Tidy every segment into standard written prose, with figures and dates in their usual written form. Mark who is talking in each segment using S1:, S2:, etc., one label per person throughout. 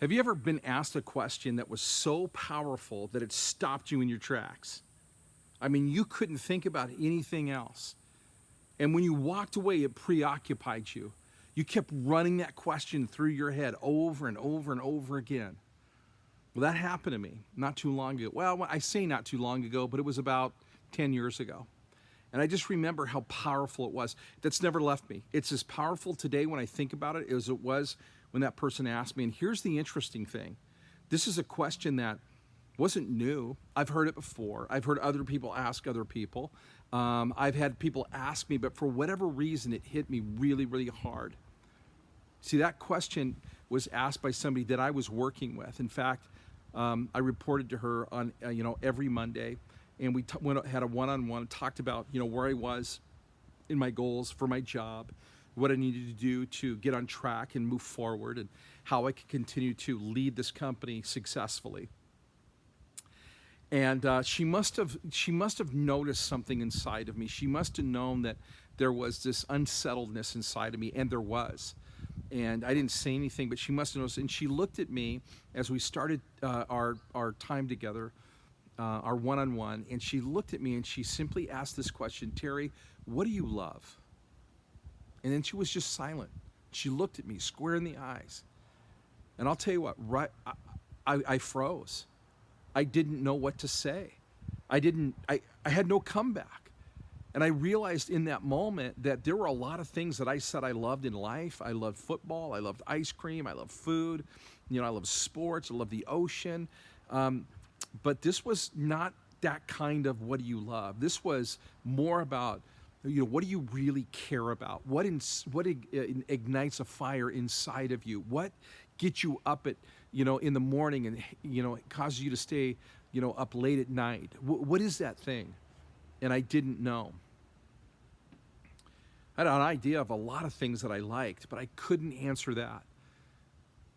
S1: Have you ever been asked a question that was so powerful that it stopped you in your tracks? I mean, you couldn't think about anything else. And when you walked away, it preoccupied you. You kept running that question through your head over and over and over again. Well, that happened to me not too long ago. Well, I say not too long ago, but it was about 10 years ago. And I just remember how powerful it was. That's never left me. It's as powerful today when I think about it as it was when that person asked me. And here's the interesting thing. This is a question that wasn't new. I've heard it before. I've heard other people ask other people. I've had people ask me, but for whatever reason, it hit me really, really hard. See, that question was asked by somebody that I was working with. In fact, I reported to her on every Monday, and we had a one-on-one, talked about where I was in my goals for my job, what I needed to do to get on track and move forward, and how I could continue to lead this company successfully. And she must have noticed something inside of me. She must have known that there was this unsettledness inside of me, and there was. And I didn't say anything, but she must have noticed. And she looked at me as we started our time together, our one-on-one, and she looked at me and she simply asked this question, Terry, what do you love? And then she was just silent. She looked at me square in the eyes. And I'll tell you what, I froze. I didn't know what to say. I had no comeback. And I realized in that moment that there were a lot of things that I said I loved in life. I loved football. I loved ice cream. I loved food. I love sports. I love the ocean. But this was not that kind of what do you love. This was more about, what do you really care about? What ignites a fire inside of you? What gets you up at, in the morning and, it causes you to stay, up late at night? What is that thing? And I didn't know. I had an idea of a lot of things that I liked, but I couldn't answer that.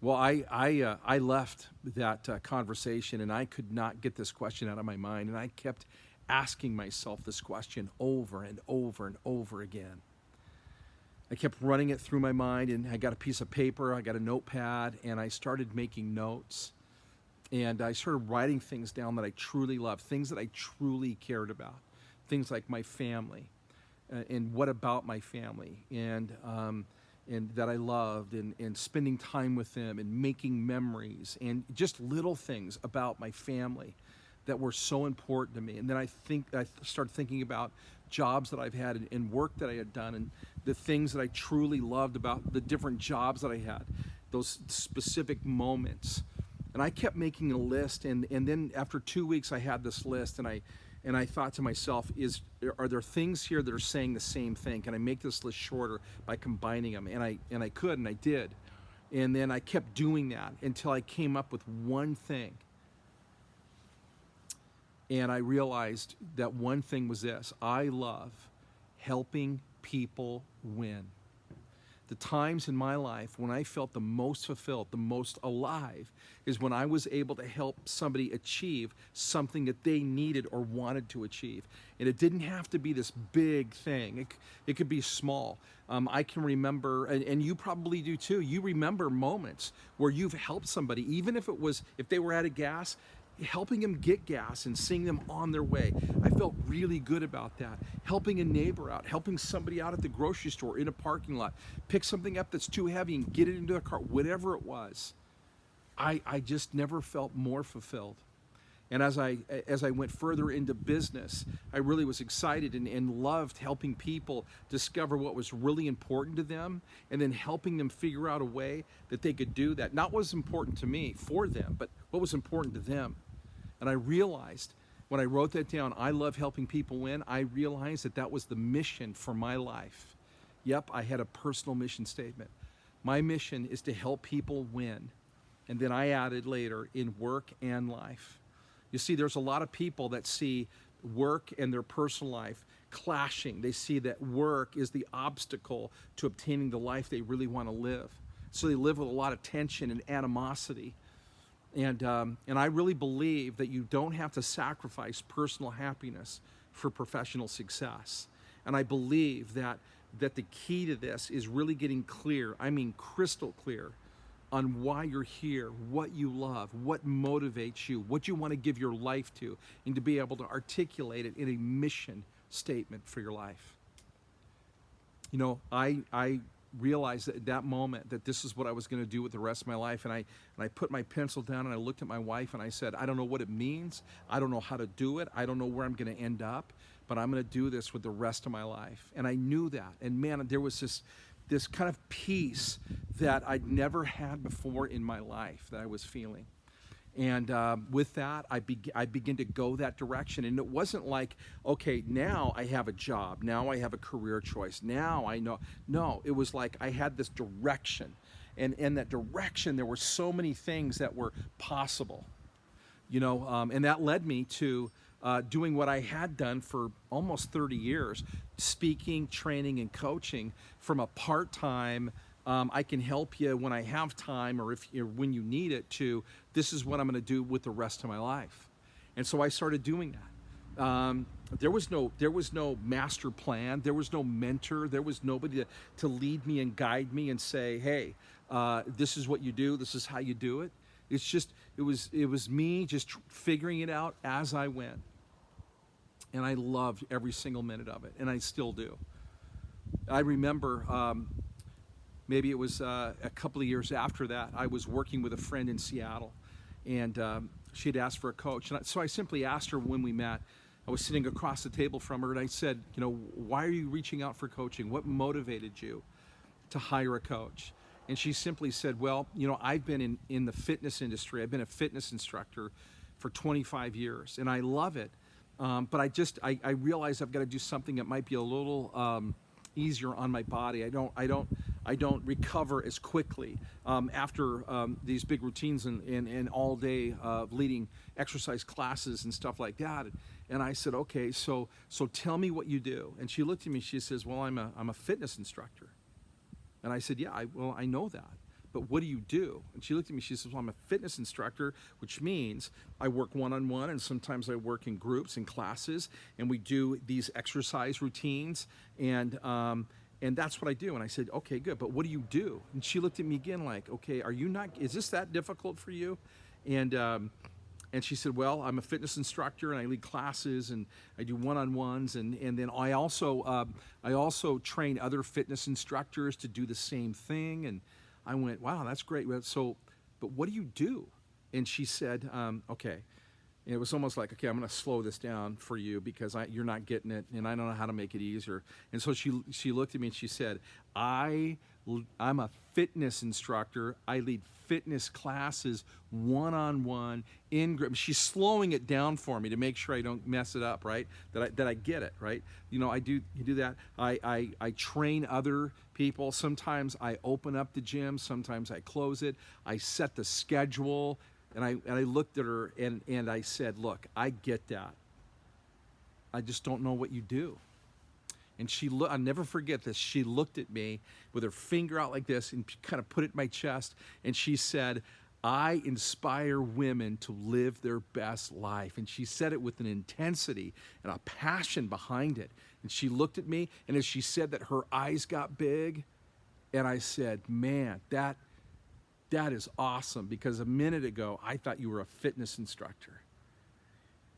S1: Well, I left that conversation, and I could not get this question out of my mind, and I kept asking myself this question over and over and over again. I kept running it through my mind, and I got a piece of paper, I got a notepad, and I started making notes. And I started writing things down that I truly loved, things that I truly cared about, things like my family, and what about my family, and that I loved, and spending time with them, and making memories, and just little things about my family that were so important to me. And then I started thinking about jobs that I've had and work that I had done, and the things that I truly loved about the different jobs that I had, those specific moments. And I kept making a list, and then after 2 weeks I had this list, and I thought to myself, are there things here that are saying the same thing? Can I make this list shorter by combining them? And I could, and I did. And then I kept doing that until I came up with one thing. And I realized that one thing was this: I love helping people win. The times in my life when I felt the most fulfilled, the most alive, is when I was able to help somebody achieve something that they needed or wanted to achieve. And it didn't have to be this big thing. It could be small. I can remember, and you probably do too, you remember moments where you've helped somebody, even if they were out of gas, helping them get gas and seeing them on their way. I felt really good about that. Helping a neighbor out, helping somebody out at the grocery store, in a parking lot, pick something up that's too heavy and get it into a car, whatever it was. I just never felt more fulfilled. And as I went further into business, I really was excited and loved helping people discover what was really important to them, and then helping them figure out a way that they could do that. Not what was important to me for them, but what was important to them. And I realized when I wrote that down, I love helping people win, I realized that was the mission for my life. Yep, I had a personal mission statement. My mission is to help people win. And then I added later, in work and life. You see, there's a lot of people that see work and their personal life clashing. They see that work is the obstacle to obtaining the life they really want to live. So they live with a lot of tension and animosity. And I really believe that you don't have to sacrifice personal happiness for professional success. And I believe that the key to this is really getting clear, I mean crystal clear, on why you're here, what you love, what motivates you, what you want to give your life to, and to be able to articulate it in a mission statement for your life. You know, I realized that at that moment that this is what I was going to do with the rest of my life, and I put my pencil down and I looked at my wife and I said, I don't know what it means, I don't know how to do it, I don't know where I'm going to end up, but I'm going to do this with the rest of my life. And I knew that, and man, there was this kind of peace that I'd never had before in my life that I was feeling. And with that, I began to go that direction. And it wasn't like, okay, now I have a job. Now I have a career choice. Now I know. No, it was like I had this direction. And in that direction, there were so many things that were possible. You know, and that led me to doing what I had done for almost 30 years, speaking, training, and coaching from a part-time I can help you when I have time or when you need it, to this is what I'm going to do with the rest of my life. And so I started doing that. There was no master plan. There was no mentor. There was nobody to lead me and guide me and say, hey, this is what you do. This is how you do it. It was me just figuring it out as I went. And I loved every single minute of it, and I still do. I remember maybe it was a couple of years after that, I was working with a friend in Seattle, and she had asked for a coach. And so I simply asked her when we met. I was sitting across the table from her, and I said, you know, why are you reaching out for coaching? What motivated you to hire a coach? And she simply said, well, you know, I've been in the fitness industry. I've been a fitness instructor for 25 years, and I love it. But I realize I've got to do something that might be a little easier on my body. I don't recover as quickly after these big routines and all day leading exercise classes and stuff like that. And I said, okay, so tell me what you do. And she looked at me. She says, well, I'm a fitness instructor. And I said, yeah, I know that. But what do you do? And she looked at me, she says, well, I'm a fitness instructor, which means I work one-on-one, and sometimes I work in groups and classes, and we do these exercise routines, and that's what I do. And I said, okay, good, but what do you do? And she looked at me again like, okay, is this that difficult for you? And she said, well, I'm a fitness instructor, and I lead classes, and I do one-on-ones, and then I also train other fitness instructors to do the same thing. And I went, wow, that's great. So, but what do you do? And she said, okay. And it was almost like, okay, I'm going to slow this down for you because you're not getting it, and I don't know how to make it easier. And so she looked at me and she said, I'm a fitness instructor. I lead fitness classes one-on-one in group. She's slowing it down for me to make sure I don't mess it up, right? That I get it, right? You know, you do that. I train other people. Sometimes I open up the gym. Sometimes I close it. I set the schedule. And I looked at her and I said, look, I get that. I just don't know what you do. And I'll never forget this. She looked at me with her finger out like this and kind of put it in my chest. And she said, I inspire women to live their best life. And she said it with an intensity and a passion behind it. And she looked at me, and as she said that, her eyes got big. And I said, man, that is awesome, because a minute ago, I thought you were a fitness instructor.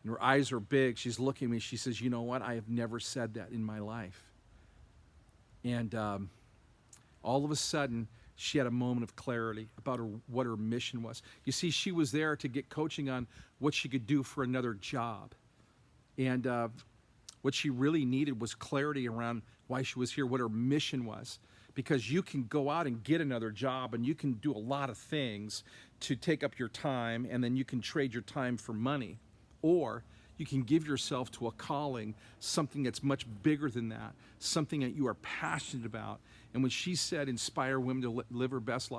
S1: And her eyes are big. She's looking at me. She says, you know what? I have never said that in my life. And all of a sudden, she had a moment of clarity about what her mission was. You see, she was there to get coaching on what she could do for another job. And what she really needed was clarity around why she was here, what her mission was. Because you can go out and get another job, and you can do a lot of things to take up your time, and then you can trade your time for money. Or you can give yourself to a calling, something that's much bigger than that, something that you are passionate about. And when she said, inspire women to live their best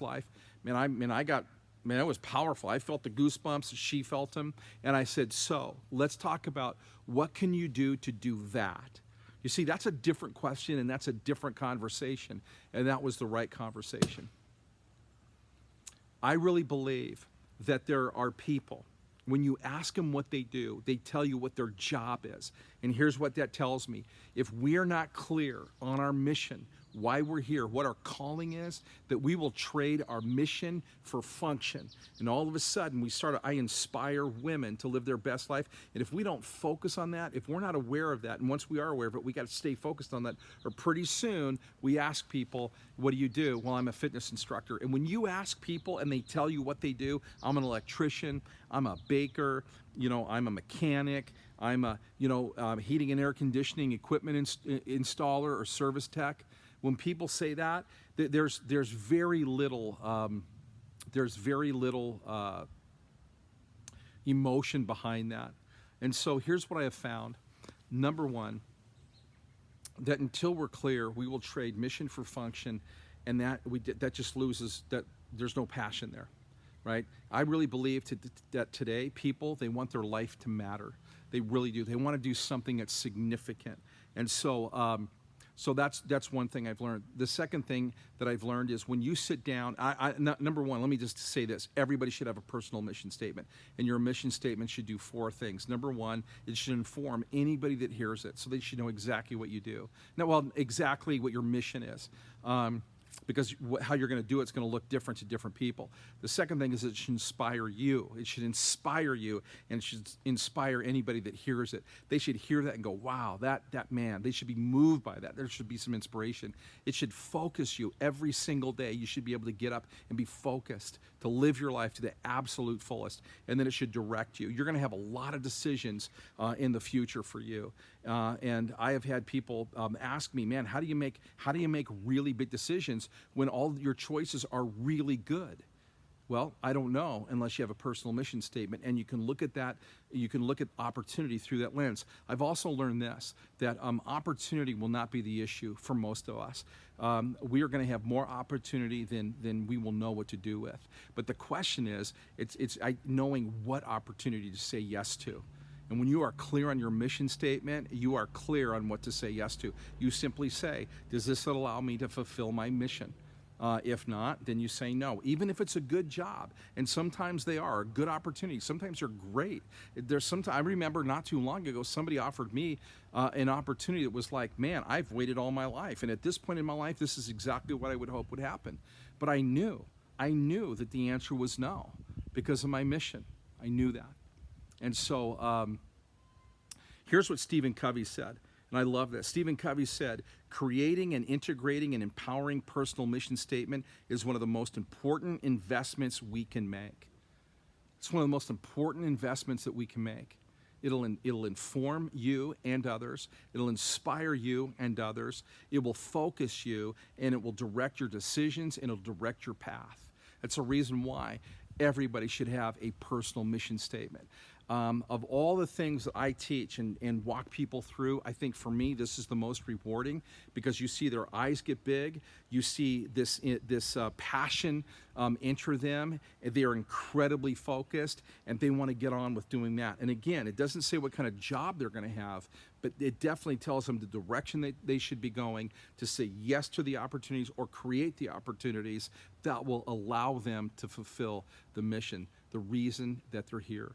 S1: life, man, it was powerful. I felt the goosebumps, she felt them. And I said, so let's talk about what can you do to do that? You see, that's a different question, and that's a different conversation. And that was the right conversation. I really believe that there are people, when you ask them what they do, they tell you what their job is. And here's what that tells me. If we are not clear on our mission, why we're here, what our calling is, that we will trade our mission for function. And all of a sudden, I inspire women to live their best life. And if we don't focus on that, if we're not aware of that, and once we are aware of it, we got to stay focused on that, or pretty soon we ask people, what do you do? Well, I'm a fitness instructor. And when you ask people and they tell you what they do, I'm an electrician, I'm a baker, I'm a mechanic, I'm a heating and air conditioning equipment installer or service tech. When people say that, there's very little emotion behind that. And so here's what I have found. Number one, that until we're clear, we will trade mission for function, and that just loses, that there's no passion there, right? I really believe that today people, they want their life to matter. They really do. They want to do something that's significant. And so that's one thing I've learned. The second thing that I've learned is when you sit down, number one, let me just say this. Everybody should have a personal mission statement. And your mission statement should do 4 things. Number one, it should inform anybody that hears it, so they should know exactly what you do. Exactly what your mission is. Because how you're going to do it's going to look different to different people. The second thing is it should inspire you. It should inspire you, and it should inspire anybody that hears it. They should hear that and go, wow, that man. They should be moved by that. There should be some inspiration. It should focus you every single day. You should be able to get up and be focused to live your life to the absolute fullest, and then it should direct you. You're going to have a lot of decisions in the future for you. And I have had people ask me, man, how do you make really big decisions when all your choices are really good? Well, I don't know unless you have a personal mission statement, and you can look at that. You can look at opportunity through that lens. I've also learned this, that opportunity will not be the issue for most of us. We are going to have more opportunity than we will know what to do with. But the question is, it's knowing what opportunity to say yes to. And when you are clear on your mission statement, you are clear on what to say yes to. You simply say, does this allow me to fulfill my mission? If not, then you say no, even if it's a good job. And sometimes they are a good opportunity. Sometimes they're great. I remember not too long ago, somebody offered me an opportunity that was like, man, I've waited all my life. And at this point in my life, this is exactly what I would hope would happen. But I knew that the answer was no because of my mission. I knew that. And so here's what Stephen Covey said, and I love this. Stephen Covey said, creating and integrating an empowering personal mission statement is one of the most important investments we can make. It's one of the most important investments that we can make. It'll inform you and others. It'll inspire you and others. It will focus you, and it will direct your decisions, and it'll direct your path. That's a reason why everybody should have a personal mission statement. Of all the things that I teach and walk people through, I think for me this is the most rewarding, because you see their eyes get big, you see this passion enter them, and they are incredibly focused, and they want to get on with doing that. And again, it doesn't say what kind of job they're going to have, but it definitely tells them the direction that they should be going, to say yes to the opportunities or create the opportunities that will allow them to fulfill the mission, the reason that they're here.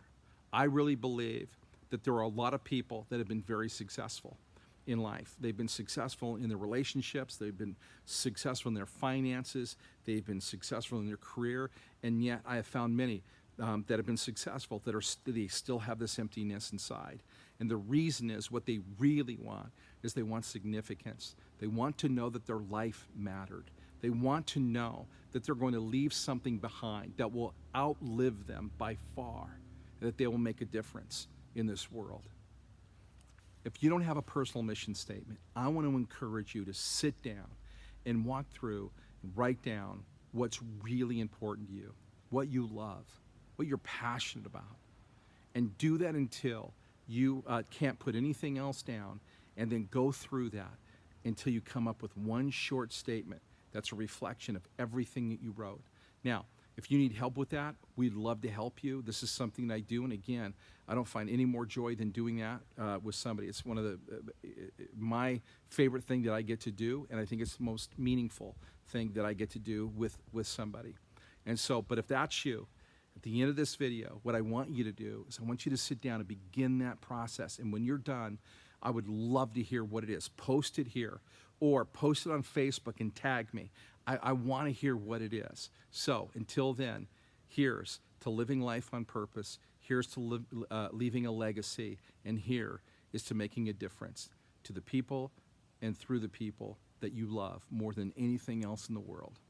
S1: I really believe that there are a lot of people that have been very successful in life. They've been successful in their relationships, they've been successful in their finances, they've been successful in their career, and yet I have found many that have been successful they still have this emptiness inside. And the reason is, what they really want is they want significance. They want to know that their life mattered. They want to know that they're going to leave something behind that will outlive them by far, that they will make a difference in this world. If you don't have a personal mission statement, I want to encourage you to sit down and walk through and write down what's really important to you, what you love, what you're passionate about, and do that until you can't put anything else down, and then go through that until you come up with one short statement that's a reflection of everything that you wrote. Now, if you need help with that, we'd love to help you. This is something that I do, and again, I don't find any more joy than doing that with somebody. It's one of my favorite thing that I get to do, and I think it's the most meaningful thing that I get to do with somebody. And so, but if that's you, at the end of this video, what I want you to do is I want you to sit down and begin that process. And when you're done, I would love to hear what it is. Post it here. or post it on Facebook and tag me. I want to hear what it is. So until then, here's to living life on purpose. Here's to leaving a legacy. And here is to making a difference to the people and through the people that you love more than anything else in the world.